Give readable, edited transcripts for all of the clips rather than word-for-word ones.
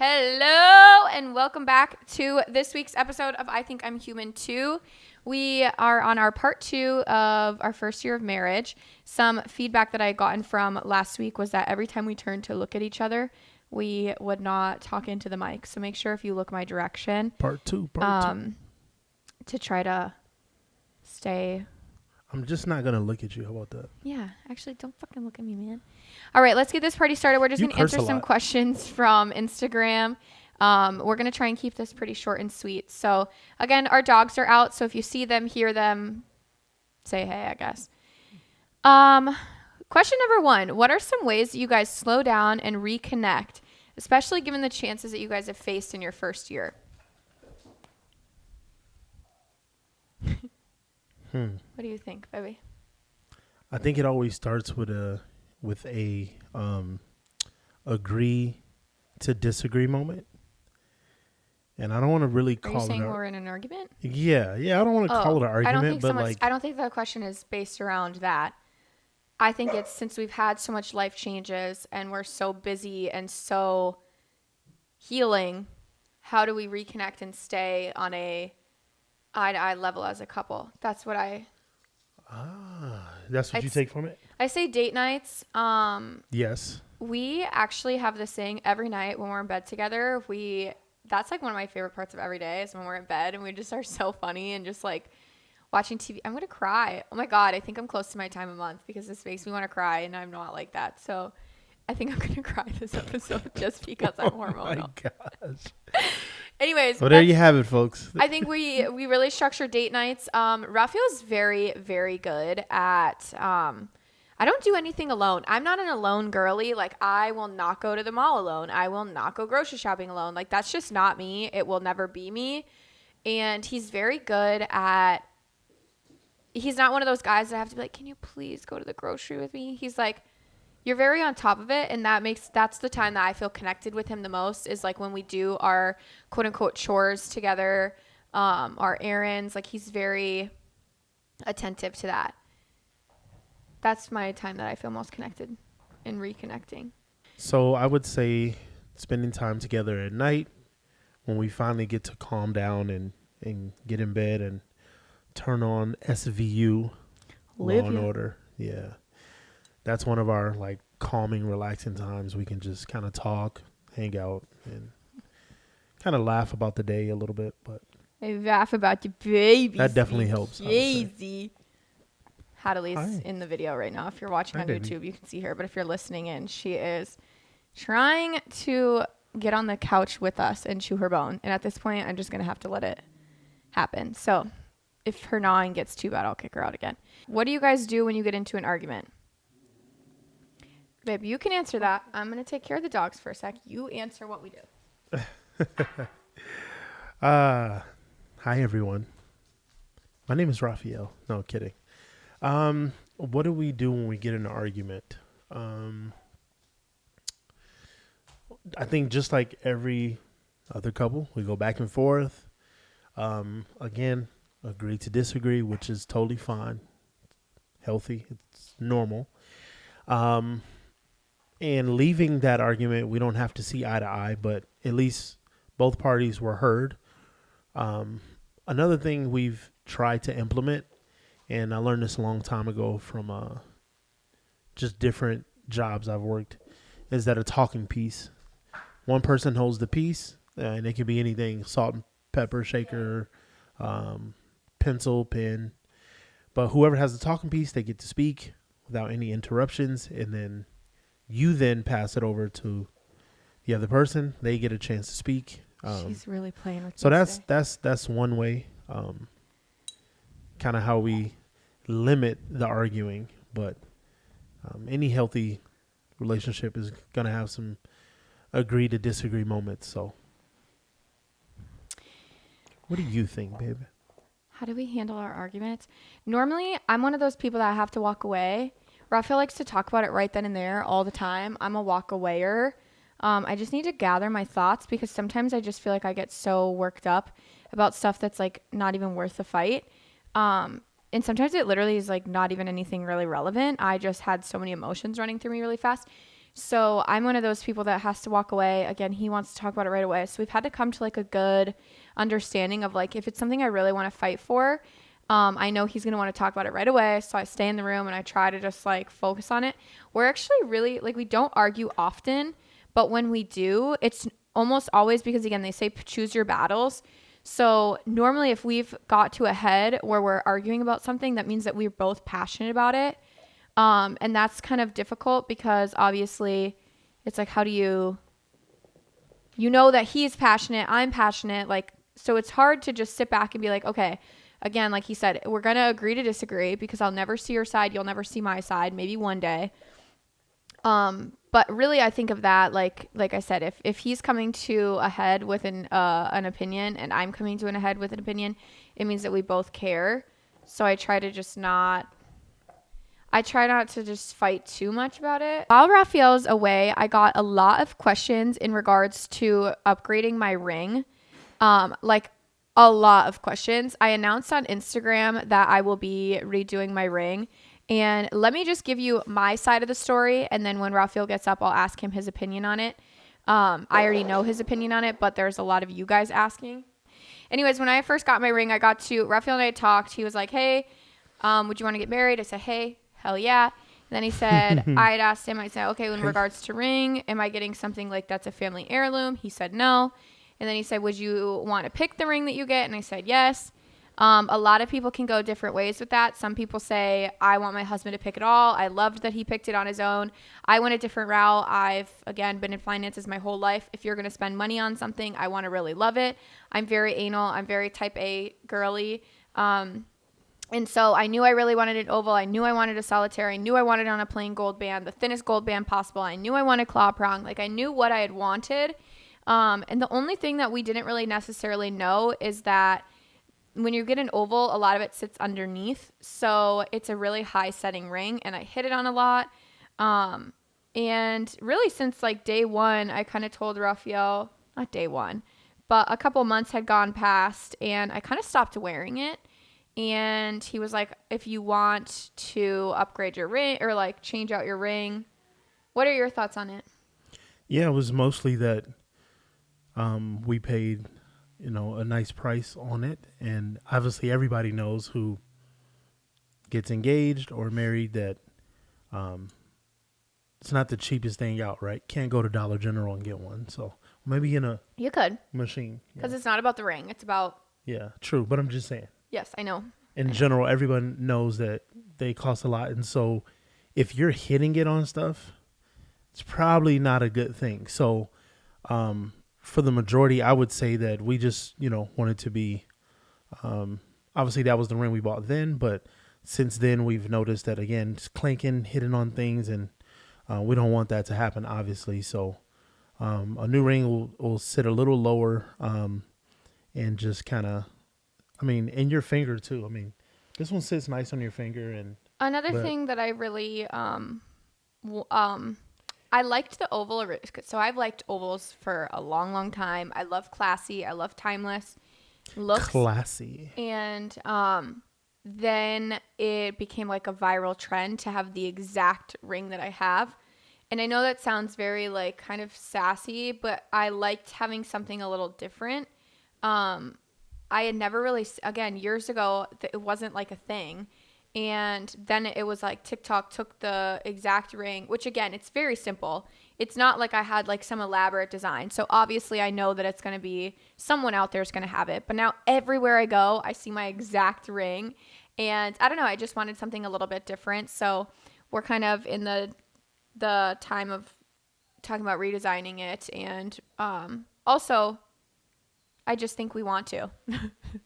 Hello and welcome back to this week's episode of I Think I'm Human Too. We are on our part 2 of our first year of marriage. Some feedback that I had gotten from last week was that every time we turned to look at each other, we would not talk into the mic. So make sure if you look my direction. Part two. To try to stay. I'm just not going to look at you. How about that? Yeah, actually, don't fucking look at me, man. All right, let's get this party started. We're just going to answer some questions from Instagram. We're going to try and keep this pretty short and sweet. So, again, our dogs are out. So, if you see them, hear them, say hey, I guess. Question number 1. What are some ways that you guys slow down and reconnect, especially given the chances that you guys have faced in your first year? What do you think, baby? I think it always starts with a agree to disagree moment. And I don't want to really call it. Are you saying we're in an argument? Yeah. I don't want to call it an argument, I don't think the question is based around that. I think it's since we've had so much life changes and we're so busy and so healing, how do we reconnect and stay on a eye-to-eye level as a couple? That's what that's what you take from it? I say date nights. Yes. We actually have this thing every night when we're in bed together. That's like one of my favorite parts of every day is when we're in bed and we just are so funny and just like watching TV. I'm going to cry. Oh my God. I think I'm close to my time of month because this makes me want to cry and I'm not like that. So I think I'm going to cry this episode just because I'm hormonal. Oh my gosh. Anyways. Well, there you have it, folks. I think we really structure date nights. Raphael's very, very good at, I don't do anything alone. I'm not an alone girly. Like, I will not go to the mall alone. I will not go grocery shopping alone. Like, that's just not me. It will never be me. And he's very good at, he's not one of those guys that I have to be like, can you please go to the grocery with me? He's like, you're very on top of it, and that's the time that I feel connected with him the most is like when we do our quote unquote chores together, our errands. Like, he's very attentive to that. That's my time that I feel most connected and reconnecting. So I would say spending time together at night when we finally get to calm down and get in bed and turn on SVU, Law and Order. Yeah. That's one of our like calming, relaxing times. We can just kind of talk, hang out, and kind of laugh about the day a little bit. But I laugh about your baby. That definitely helps. Easy. Hadley's in the video right now. If you're watching on YouTube, you can see her. But if you're listening in, she is trying to get on the couch with us and chew her bone. And at this point, I'm just going to have to let it happen. So if her gnawing gets too bad, I'll kick her out again. What do you guys do when you get into an argument? Babe, you can answer that. I'm going to take care of the dogs for a sec. You answer what we do. Hi, everyone. My name is Raphael. No, kidding. What do we do when we get in an argument? I think just like every other couple, we go back and forth. Again, agree to disagree, which is totally fine. Healthy. It's normal. And leaving that argument, we don't have to see eye to eye, but at least both parties were heard. Another thing we've tried to implement, and I learned this a long time ago from just different jobs I've worked, is that a talking piece. One person holds the piece, and it can be anything, salt and pepper shaker, pencil, pen. But whoever has the talking piece, they get to speak without any interruptions, and then you then pass it over to the other person. They get a chance to speak. She's really playing with so me that's one way, kind of how we limit the arguing. But any healthy relationship is going to have some agree to disagree moments. So what do you think, babe? How do we handle our arguments? Normally, I'm one of those people that have to walk away. Raphael likes to talk about it right then and there all the time. I'm a walk-awayer. I just need to gather my thoughts because sometimes I just feel like I get so worked up about stuff that's like not even worth the fight. And sometimes it literally is like not even anything really relevant. I just had so many emotions running through me really fast. So I'm one of those people that has to walk away. Again, he wants to talk about it right away. So we've had to come to like a good understanding of like, if it's something I really want to fight for, I know he's going to want to talk about it right away. So I stay in the room and I try to just like focus on it. We're actually really like, we don't argue often, but when we do, it's almost always because, again, they say choose your battles. So normally if we've got to a head where we're arguing about something, that means that we're both passionate about it. And that's kind of difficult because obviously it's like, how do you know that he's passionate, I'm passionate, like, so it's hard to just sit back and be like, okay, again, like he said, we're going to agree to disagree because I'll never see your side. You'll never see my side, maybe one day. But really I think of that, like I said, if he's coming to a head with an opinion and I'm coming to a head with an opinion, it means that we both care. So I try not to just fight too much about it. While Raphael's away, I got a lot of questions in regards to upgrading my ring. Like a lot of questions. I announced on Instagram that I will be redoing my ring. And let me just give you my side of the story. And then when Raphael gets up, I'll ask him his opinion on it. I already know his opinion on it, but there's a lot of you guys asking. Anyways, when I first got my ring, Raphael and I talked. He was like, hey, would you want to get married? I said, hey, hell yeah. And then he said, I had asked him, I said, okay, in regards to ring, am I getting something like that's a family heirloom? He said, no. And then he said, would you want to pick the ring that you get? And I said, yes. A lot of people can go different ways with that. Some people say, I want my husband to pick it all. I loved that he picked it on his own. I went a different route. I've, again, been in finances my whole life. If you're going to spend money on something, I want to really love it. I'm very anal. I'm very type A girly. And so I knew I really wanted an oval. I knew I wanted a solitaire. I knew I wanted it on a plain gold band, the thinnest gold band possible. I knew I wanted claw prong. Like I knew what I had wanted. And the only thing that we didn't really necessarily know is that when you get an oval, a lot of it sits underneath. So it's a really high setting ring and I hit it on a lot. And really since like day one, I kind of told Raphael, not day one, but a couple months had gone past and I kind of stopped wearing it. And he was like, if you want to upgrade your ring or like change out your ring, what are your thoughts on it? Yeah, it was mostly that we paid, a nice price on it. And obviously everybody knows who gets engaged or married that it's not the cheapest thing out, right? Can't go to Dollar General and get one. So maybe in a You could. machine. Because it's not about the ring. It's about. Yeah, true. But I'm just saying. Yes, I know. In general, everyone knows that they cost a lot. And so if you're hitting it on stuff, it's probably not a good thing. So for the majority, I would say that we just, wanted to be, obviously that was the ring we bought then. But since then, we've noticed that, again, it's clanking, hitting on things. And we don't want that to happen, obviously. So a new ring will sit a little lower and just kind of, in your finger too. This one sits nice on your finger. And Another thing that I really, I liked the oval. So I've liked ovals for a long, long time. I love classy. I love timeless looks. Classy. And then it became like a viral trend to have the exact ring that I have. And I know that sounds very like kind of sassy, but I liked having something a little different. I had never really, again, years ago, it wasn't like a thing. And then it was like TikTok took the exact ring, which again, it's very simple. It's not like I had like some elaborate design. So obviously I know that it's going to be someone out there is going to have it. But now everywhere I go, I see my exact ring. And I don't know, I just wanted something a little bit different. So we're kind of in the time of talking about redesigning it. And also, I just think we want to.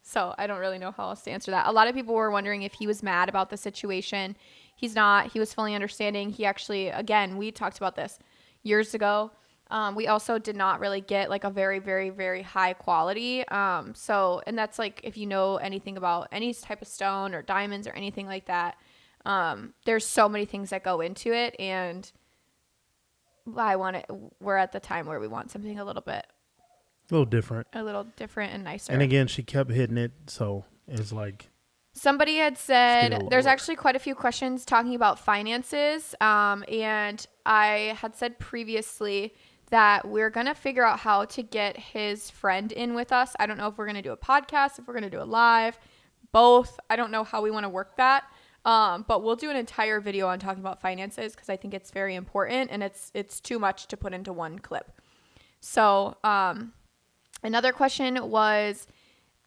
So I don't really know how else to answer that. A lot of people were wondering if he was mad about the situation. He's not. He was fully understanding. He actually, again, we talked about this years ago. We also did not really get like a very, very, very high quality. And that's like, if you know anything about any type of stone or diamonds or anything like that, there's so many things that go into it. And we're at the time where we want something a little different and nicer. And again, she kept hitting it, so it's like somebody had said there's actually quite a few questions talking about finances. And I had said previously that we're going to figure out how to get his friend in with us. I don't know if we're going to do a podcast, if we're going to do a live, both. I don't know how we want to work that. But we'll do an entire video on talking about finances because I think it's very important and it's too much to put into one clip. So another question was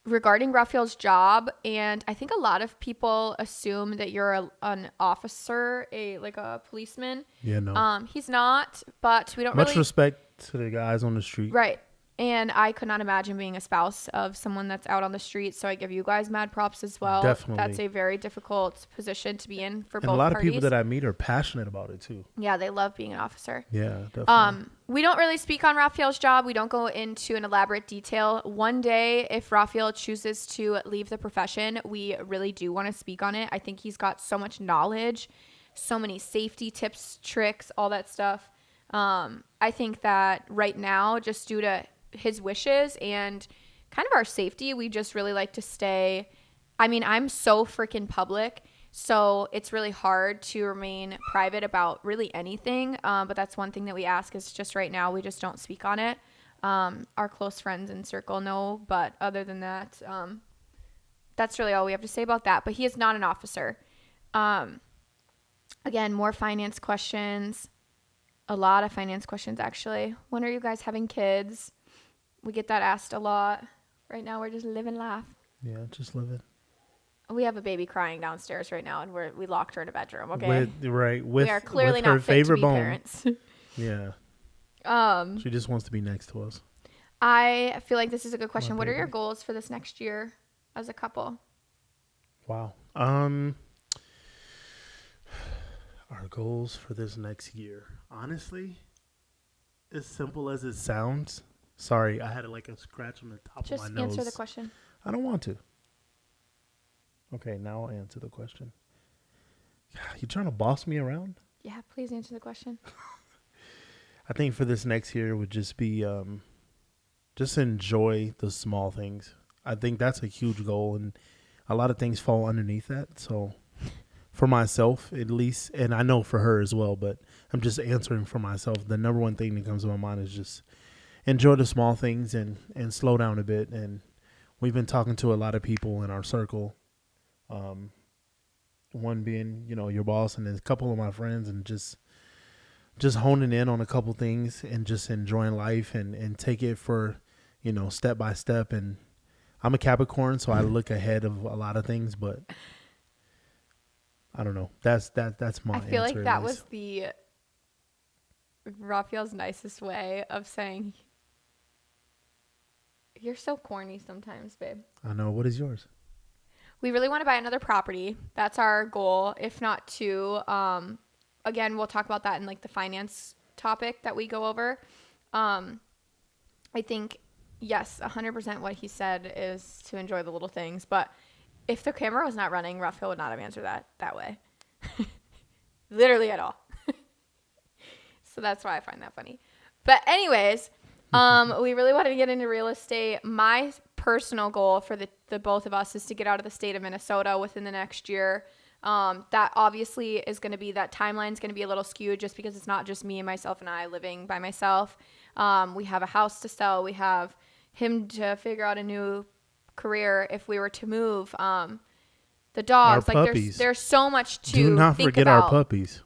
regarding Raphael's job, and I think a lot of people assume that you're an officer, like a policeman. Yeah, no. He's not, but we don't Much really respect to the guys on the street. right. And I could not imagine being a spouse of someone that's out on the street. So I give you guys mad props as well. Definitely. That's a very difficult position to be in for And both a lot parties. of people that I meet are passionate about it too. Yeah, they love being an officer. Yeah, definitely. We don't really speak on Raphael's job. We don't go into an elaborate detail. One day, if Raphael chooses to leave the profession, we really do want to speak on it. I think he's got so much knowledge, so many safety tips, tricks, all that stuff. I think that right now, just due to his wishes and kind of our safety, we just really like to stay. I mean, I'm so freaking public, so it's really hard to remain private about really anything. But that's one thing that we ask is just right now, we just don't speak on it. Our close friends and circle know, but other than that, that's really all we have to say about that. But he is not an officer. Again, more finance questions. A lot of finance questions, actually. When are you guys having kids? We get that asked a lot. Right now, we're just living life. Yeah, just living. We have a baby crying downstairs right now, and we locked her in a bedroom. Okay, With we are clearly with her not fit to favorite be bone. parents. Yeah. She just wants to be next to us. I feel like this is a good question. What are your baby. goals for this next year as a couple? Wow. Our goals for this next year. Honestly, as simple as it sounds. Sorry, I had like a scratch on the top Just of my nose. answer the question. I don't want to. Okay, now I'll answer the question. You trying to boss me around? Yeah, please answer the question. I think for this next year would just be just enjoy the small things. I think that's a huge goal, and a lot of things fall underneath that. So for myself, at least, and I know for her as well, but I'm just answering for myself. The number one thing that comes to my mind is just enjoy the small things and slow down a bit. And we've been talking to a lot of people in our circle. One being, your boss, and then a couple of my friends, and just honing in on a couple things and just enjoying life and take it for, step by step. And I'm a Capricorn, so I look ahead of a lot of things, but I don't know. That's my I feel answer, like that was the Raphael's nicest way of saying you're so corny sometimes, babe. I know. What is yours? We really want to buy another property. That's our goal, if not two. Again, we'll talk about that in like the finance topic that we go over. I think, yes, 100% what he said is to enjoy the little things. But if the camera was not running, Raphael would not have answered that way. Literally at all. So that's why I find that funny. But anyways, we really wanted to get into real estate. My personal goal for the both of us is to get out of the state of Minnesota within the next year. That obviously is going to be, that timeline is going to be a little skewed just because it's not just me and myself and I living by myself. We have a house to sell. We have him to figure out a new career if we were to move. The dogs, Our like puppies. there's so much to Do not think forget about. our puppies.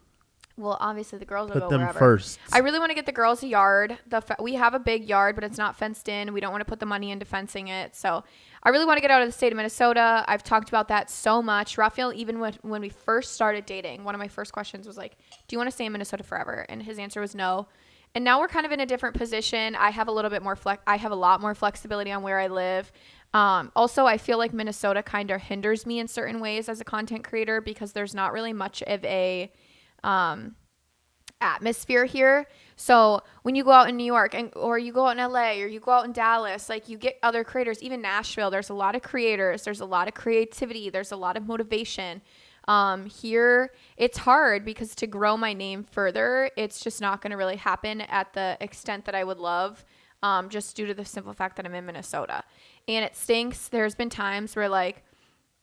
Well, obviously the girls will Put go them wherever. first. I really want to get the girls a yard. We have a big yard, but it's not fenced in. We don't want to put the money into fencing it. So I really want to get out of the state of Minnesota. I've talked about that so much. Raphael, even when we first started dating, one of my first questions was like, do you want to stay in Minnesota forever? And his answer was no. And now we're kind of in a different position. I have a little bit more I have a lot more flexibility on where I live. Also, I feel like Minnesota kind of hinders me in certain ways as a content creator because there's not really much of a atmosphere here. So when you go out in New York or you go out in LA or you go out in Dallas, like you get other creators, even Nashville, there's a lot of creators, there's a lot of creativity, there's a lot of motivation. Here it's hard because to grow my name further, it's just not going to really happen at the extent that I would love, just due to the simple fact that I'm in Minnesota. And it stinks. There's been times where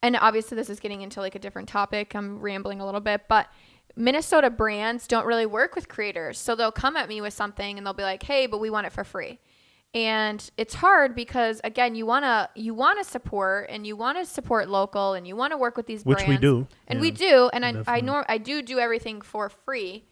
and obviously this is getting into like a different topic. I'm rambling a little bit, but Minnesota brands don't really work with creators. So they'll come at me with something and they'll be like, hey, but we want it for free. And it's hard because again, you wanna support and you wanna support local and you wanna work with these Which brands. we do. And Yeah, we do, and definitely. I do everything for free.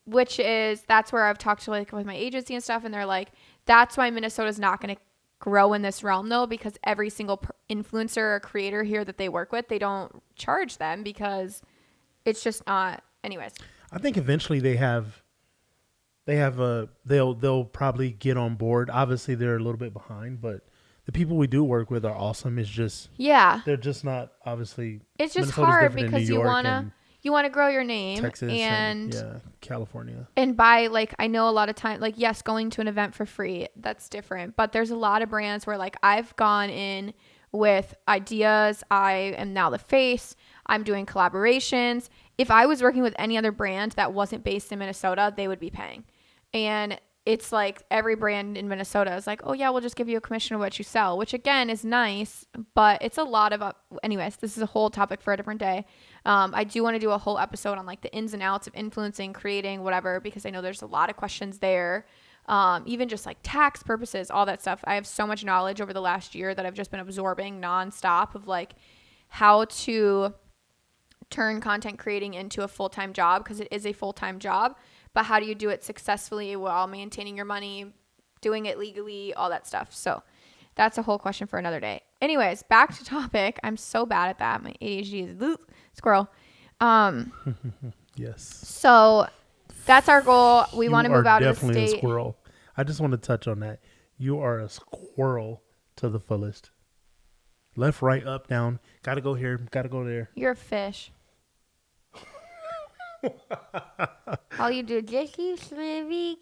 Which is that's where I've talked to like with my agency and stuff, and they're like, that's why Minnesota's not gonna grow in this realm though, because every single influencer or creator here that they work with, they don't charge them because it's just not. Anyways, I think eventually they'll probably get on board. Obviously, they're a little bit behind, but the people we do work with are awesome. It's just yeah, they're just not obviously. it's just Minnesota's hard different in New because York and you wanna grow your name Texas and and yeah, California. and buy like I know a lot of time like yes, going to an event for free, that's different, but there's a lot of brands where like I've gone in with ideas. I am now the face. I'm doing collaborations. If I was working with any other brand that wasn't based in Minnesota, they would be paying. And it's like every brand in Minnesota is like, oh yeah, we'll just give you a commission of what you sell, which again is nice, but it's a lot of, anyways, this is a whole topic for a different day. I do want to do a whole episode on like the ins and outs of influencing, creating, whatever, because I know there's a lot of questions there. Even just like tax purposes, all that stuff. I have so much knowledge over the last year that I've just been absorbing nonstop of like how to turn content creating into a full-time job, because it is a full-time job, but how do you do it successfully while maintaining your money, doing it legally, all that stuff. So that's a whole question for another day. Anyways, back to topic. I'm so bad at that. My ADHD is squirrel. Yes. So that's our goal. We want to move out of the Definitely a state. squirrel. I just want to touch on that. You are a squirrel to the fullest. Left, right, up, down. Gotta go here. Gotta go there. You're a fish. All you do, just keep swimming.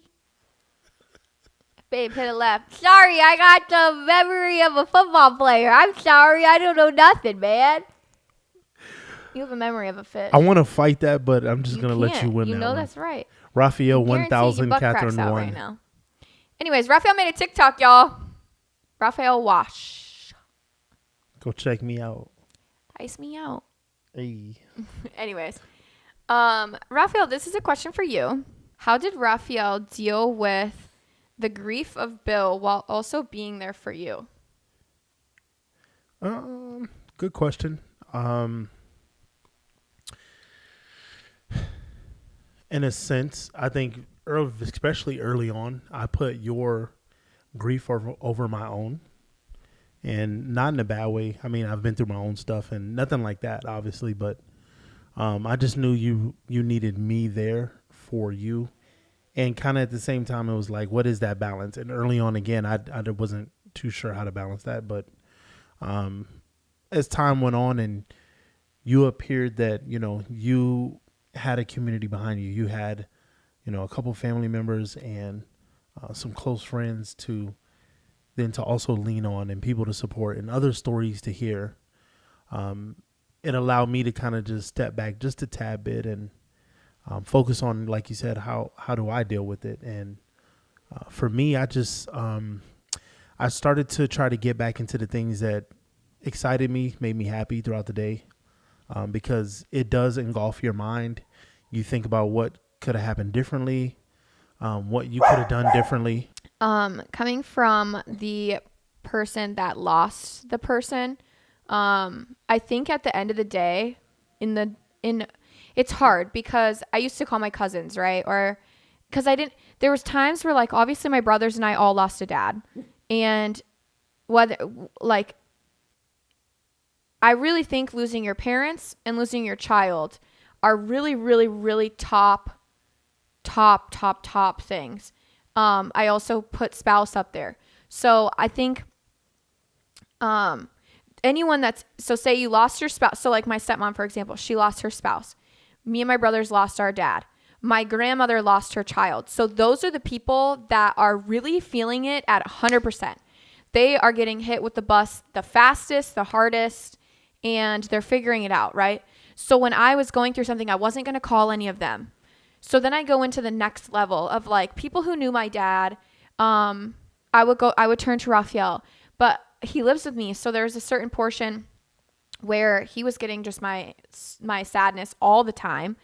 Babe, hit a left. Sorry, I got the memory of a football player. I'm sorry, I don't know nothing, man. You have a memory of a fish. I want to fight that, but I'm just gonna let you win. You that know one. that's right. Raphael Guarantee 1000, your butt cracks Catherine out 1. right now. Anyways, Raphael made a TikTok, y'all. Raphael Wash. Go check me out. Ice me out. Hey. Anyways, Raphael, this is a question for you. How did Raphael deal with the grief of Bill while also being there for you? Good question. In a sense, I think, especially early on, I put your grief over my own, and not in a bad way. I mean, I've been through my own stuff and nothing like that, obviously, but I just knew you needed me there for you, and kind of at the same time, it was like, what is that balance? And early on, again, I wasn't too sure how to balance that, but as time went on and you appeared that, you had a community behind you. You had, a couple family members and some close friends to also lean on, and people to support, and other stories to hear. It allowed me to kind of just step back just a tad bit and focus on, like you said, how do I deal with it? And for me, I just I started to try to get back into the things that excited me, made me happy throughout the day, because it does engulf your mind. You think about what could have happened differently, what you could have done differently. Coming from the person that lost the person, I think at the end of the day, it's hard because I used to call my cousins, right? Or because there was times where like, obviously my brothers and I all lost a dad, and whether like, I really think losing your parents and losing your child are really, really, really top things. I also put spouse up there. So I think anyone so say you lost your spouse. So like my stepmom, for example, she lost her spouse. Me and my brothers lost our dad. My grandmother lost her child. So those are the people that are really feeling it at 100%. They are getting hit with the bus the fastest, the hardest, and they're figuring it out, right? So when I was going through something, I wasn't going to call any of them. So then I go into the next level of like people who knew my dad. I would turn to Raphael, but he lives with me. So there's a certain portion where he was getting just my sadness all the time.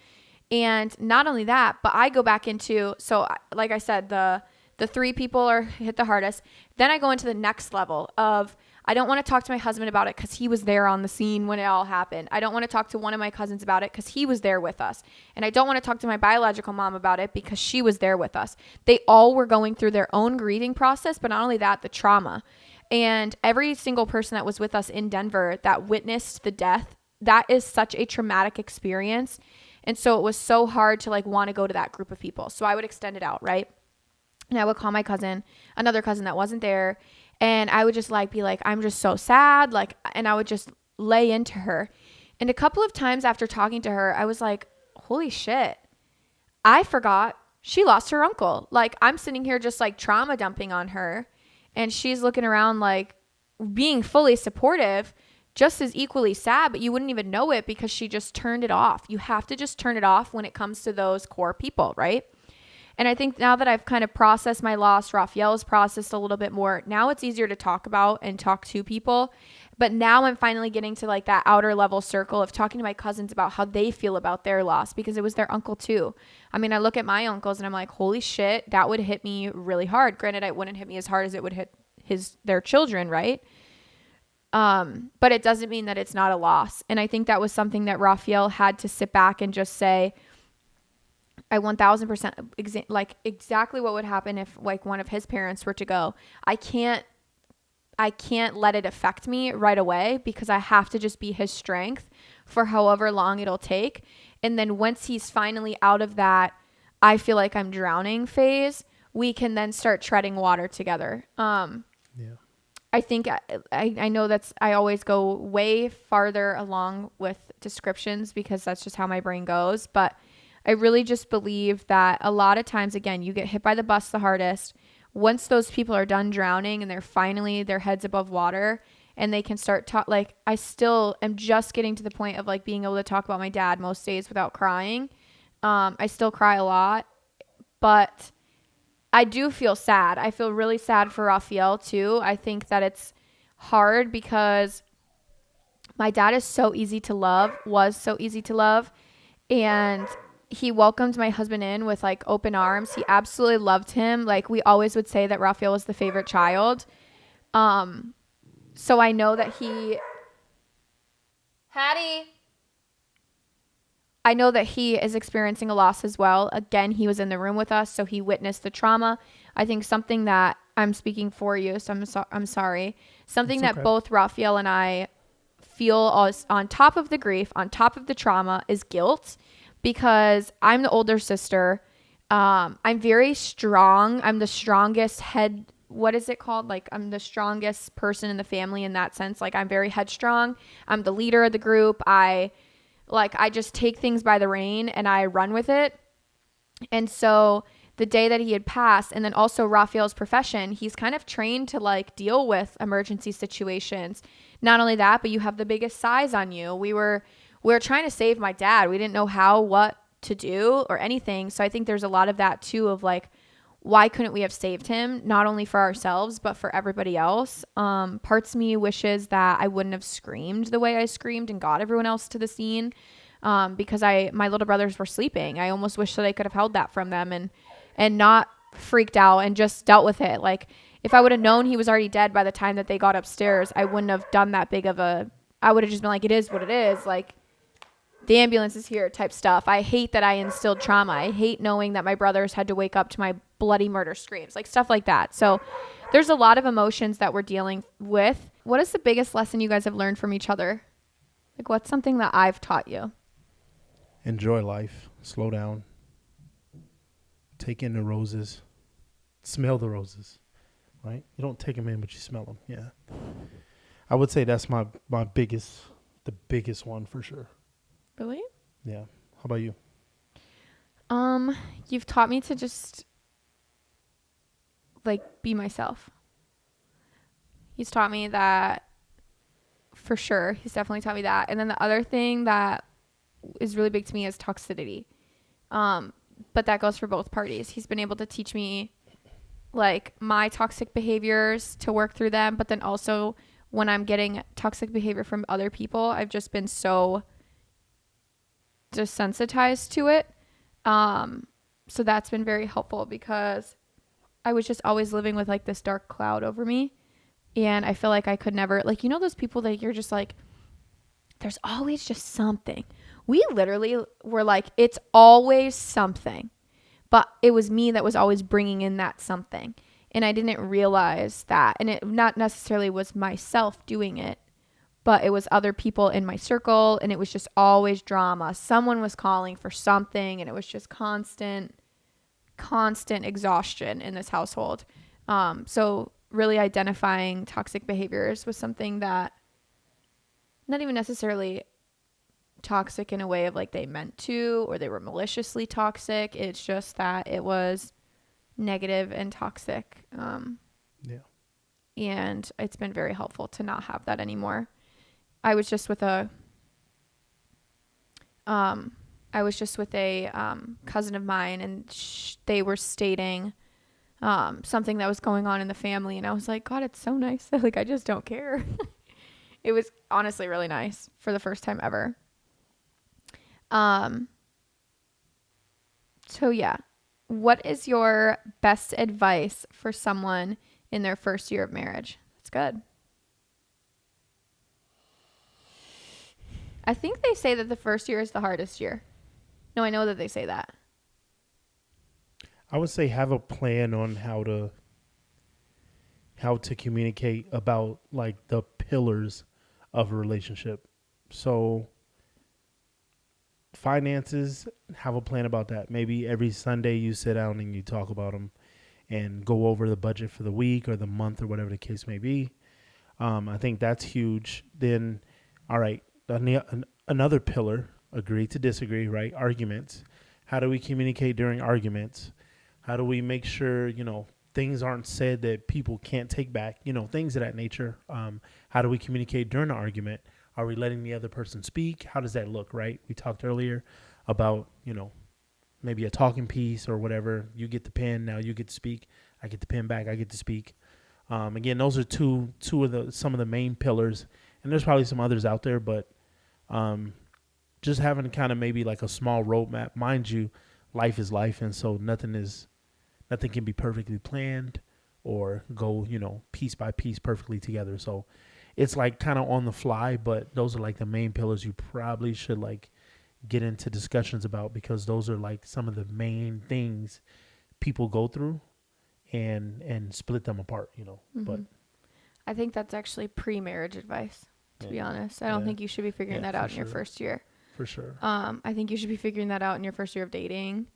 And not only that, but I go back into, so like I said, the three people are hit the hardest. Then I go into the next level of, I don't want to talk to my husband about it because he was there on the scene when it all happened. I don't want to talk to one of my cousins about it because he was there with us. And I don't want to talk to my biological mom about it because she was there with us. They all were going through their own grieving process, but not only that, the trauma. And every single person that was with us in Denver that witnessed the death, that is such a traumatic experience. And so it was so hard to like want to go to that group of people. So I would extend it out, right? And I would call my cousin, another cousin that wasn't there. And I would just like be like, I'm just so sad. Like, and I would just lay into her. And a couple of times after talking to her, I was like, holy shit, I forgot she lost her uncle. Like, I'm sitting here just like trauma dumping on her. And she's looking around like being fully supportive, just as equally sad, but you wouldn't even know it because she just turned it off. You have to just turn it off when it comes to those core people, right? And I think now that I've kind of processed my loss, Raphael's processed a little bit more. Now it's easier to talk about and talk to people. But now I'm finally getting to like that outer level circle of talking to my cousins about how they feel about their loss because it was their uncle too. I mean, I look at my uncles and I'm like, holy shit, that would hit me really hard. Granted, it wouldn't hit me as hard as it would hit their children, right? But it doesn't mean that it's not a loss. And I think that was something that Raphael had to sit back and just say, I 1000% like exactly what would happen if like one of his parents were to go. I can't let it affect me right away because I have to just be his strength for however long it'll take. And then once he's finally out of that, I feel like I'm drowning phase, we can then start treading water together. Yeah. I think I know I always go way farther along with descriptions because that's just how my brain goes. But I really just believe that a lot of times, again, you get hit by the bus the hardest. Once those people are done drowning and they're finally their heads above water and they can start like I still am just getting to the point of like being able to talk about my dad most days without crying. I still cry a lot, but I do feel sad. I feel really sad for Raphael too. I think that it's hard because my dad is so easy to love, was so easy to love. And he welcomed my husband in with like open arms. He absolutely loved him. Like we always would say that Raphael was the favorite child. So I know that I know that he is experiencing a loss as well. Again, he was in the room with us, so he witnessed the trauma. I think something that I'm speaking for you, so I'm sorry. Something that both Raphael and I feel on top of the grief, on top of the trauma, is guilt. Because I'm the older sister. I'm very strong. I'm the strongest head. What is it called? Like I'm the strongest person in the family in that sense. Like I'm very headstrong. I'm the leader of the group. I just take things by the rein and I run with it. And so the day that he had passed, and then also Raphael's profession, he's kind of trained to like deal with emergency situations. Not only that, but you have the biggest size on you. We were trying to save my dad. We didn't know what to do or anything. So I think there's a lot of that too of like, why couldn't we have saved him? Not only for ourselves, but for everybody else. Parts of me wishes that I wouldn't have screamed the way I screamed and got everyone else to the scene. Because my little brothers were sleeping. I almost wish that I could have held that from them and not freaked out and just dealt with it. Like if I would have known he was already dead by the time that they got upstairs, I wouldn't have done that big of I would have just been like, it is what it is. Like, the ambulance is here type stuff. I hate that I instilled trauma. I hate knowing that my brothers had to wake up to my bloody murder screams, like stuff like that. So there's a lot of emotions that we're dealing with. What is the biggest lesson you guys have learned from each other? Like what's something that I've taught you? Enjoy life. Slow down. Take in the roses. Smell the roses, right? You don't take them in, but you smell them. Yeah. I would say that's the biggest one for sure. Really? Yeah. How about you? You've taught me to just like be myself. He's taught me that for sure. He's definitely taught me that. And then the other thing that is really big to me is toxicity. But that goes for both parties. He's been able to teach me like my toxic behaviors to work through them, but then also when I'm getting toxic behavior from other people, I've just been so desensitized to it. So that's been very helpful because I was just always living with like this dark cloud over me. And I feel like I could never, like, those people that you're just like, there's always just something. We literally were like, it's always something. But it was me that was always bringing in that something. And I didn't realize that. And it not necessarily was myself doing it, but it was other people in my circle. And it was just always drama. Someone was calling for something. And it was just constant exhaustion in this household. So really identifying toxic behaviors was something that not even necessarily toxic in a way of like they meant to or they were maliciously toxic. It's just that it was negative and toxic. And it's been very helpful to not have that anymore. I was just with a cousin of mine, and they were stating something that was going on in the family, and I was like, God, it's so nice. Like, I just don't care. It was honestly really nice for the first time ever. So yeah, what is your best advice for someone in their first year of marriage? That's good. I think they say that the first year is the hardest year. No, I know that they say that. I would say have a plan on how to communicate about like the pillars of a relationship. So finances, have a plan about that. Maybe every Sunday you sit down and you talk about them and go over the budget for the week or the month or whatever the case may be. I think that's huge. Then, all right, another pillar, agree to disagree, right? Arguments. How do we communicate during arguments? How do we make sure, things aren't said that people can't take back, things of that nature. How do we communicate during the argument? Are we letting the other person speak? How does that look, right? We talked earlier about, maybe a talking piece or whatever. You get the pen, now you get to speak. I get the pen back, I get to speak. Again, those are two of some of the main pillars, and there's probably some others out there, but just having kind of maybe like a small roadmap. Mind you, life is life, and so nothing can be perfectly planned or go, piece by piece perfectly together. So it's like kind of on the fly, but those are like the main pillars you probably should like get into discussions about, because those are like some of the main things people go through and split them apart, Mm-hmm. But I think that's actually pre-marriage advice, to be honest. I don't think you should be figuring that out in your first year. For sure. I think you should be figuring that out in your first year of dating.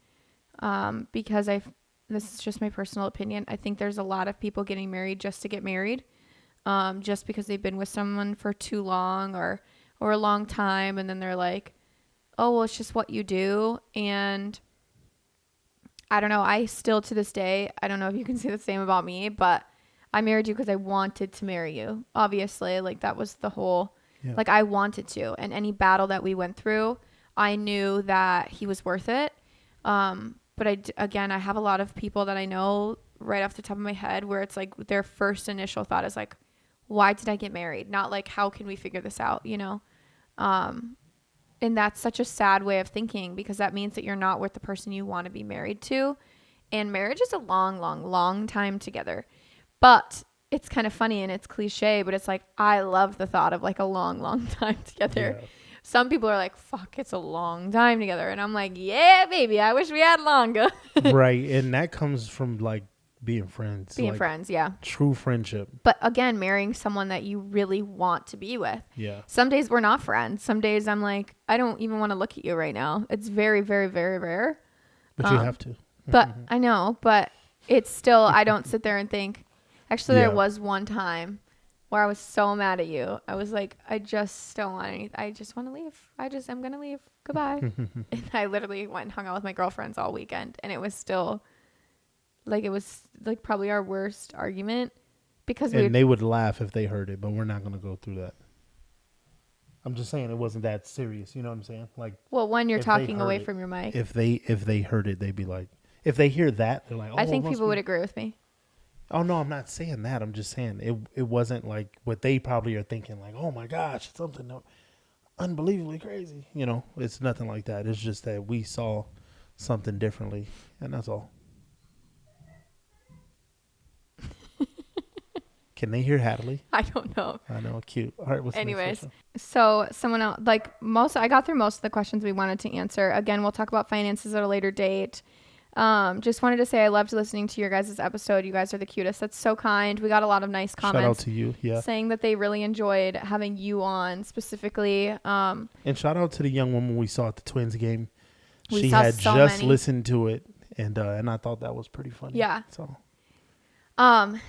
Because this is just my personal opinion. I think there's a lot of people getting married just to get married. Just because they've been with someone for too long or a long time. And then they're like, oh, well, it's just what you do. And I don't know. I still to this day, I don't know if you can say the same about me, but I married you because I wanted to marry you. Obviously, like that was the whole, like I wanted to. And any battle that we went through, I knew that he was worth it. But I have a lot of people that I know right off the top of my head where it's like their first initial thought is like, why did I get married? Not like, how can we figure this out? And that's such a sad way of thinking, because that means that you're not with the person you want to be married to. And marriage is a long, long, long time together. But it's kind of funny and it's cliche, but it's like, I love the thought of like a long, long time together. Yeah. Some people are like, fuck, it's a long time together. And I'm like, yeah, baby, I wish we had longer. Right. And that comes from like being friends. Being friends, yeah. True friendship. But again, marrying someone that you really want to be with. Yeah. Some days we're not friends. Some days I'm like, I don't even want to look at you right now. It's very, very, very rare. But you have to. But I know, but it's still, I don't sit there and think. Actually, there was one time where I was so mad at you. I was like, I just don't want anything. I just want to leave. I'm going to leave. Goodbye. And I literally went and hung out with my girlfriends all weekend. And it was still like, it was like probably our worst argument, because they would laugh if they heard it, but we're not going to go through that. I'm just saying it wasn't that serious. You know what I'm saying? Like, well, when you're talking away from your mic. If they heard it, they'd be like, if they hear that, they're like, oh, I think people would agree with me. Oh no, I'm not saying that. I'm just saying it wasn't like what they probably are thinking. Like, oh my gosh, something unbelievably crazy. You know, it's nothing like that. It's just that we saw something differently, and that's all. Can they hear Hadley? I don't know. I know, cute. All right, what's the next Anyways, question? so someone else, like most, I got through most of the questions we wanted to answer. Again, we'll talk about finances at a later date. Just wanted to say I loved listening to your guys' episode. You guys are the cutest. That's so kind. We got a lot of nice Shout out comments to you, yeah, saying that they really enjoyed having you on specifically. and shout out to the young woman we saw at the Twins game. We She saw had so just many. listened to it, and I thought that was pretty funny. Yeah. So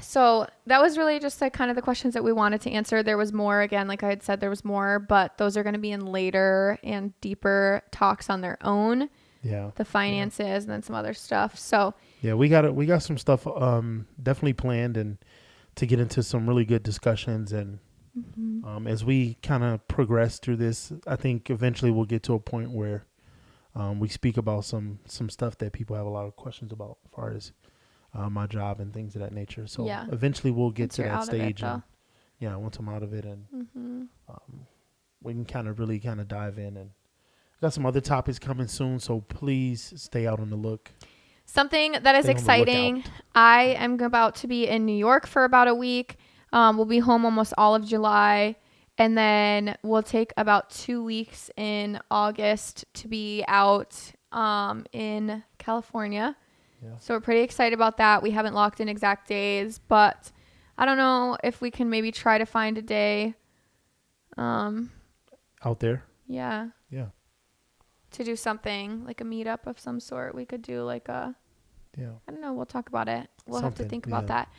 So that was really just like kind of the questions that we wanted to answer. There was more, again, like I had said, there was more, but those are going to be in later and deeper talks on their own, yeah, the finances and then some other stuff. So yeah, we got some stuff definitely planned and to get into some really good discussions and as we kind of progress through this, I think eventually we'll get to a point where we speak about some stuff that people have a lot of questions about as far as my job and things of that nature. So yeah, eventually we'll get once to you're that out of it stage though. and yeah, once I'm out of it and we can kind of really kind of dive in and got some other topics coming soon. So please stay out on the look. Something that is Stay on the exciting. lookout. I am about to be in New York for about a week. We'll be home almost all of July. And then we'll take about 2 weeks in August to be out in California. Yeah. So we're pretty excited about that. We haven't locked in exact days, but I don't know if we can maybe try to find a day. Out there. Yeah. Yeah. To do something like a meetup of some sort. We could do like a, Yeah. I don't know. We'll talk about it. We'll have to Something, think about yeah. that.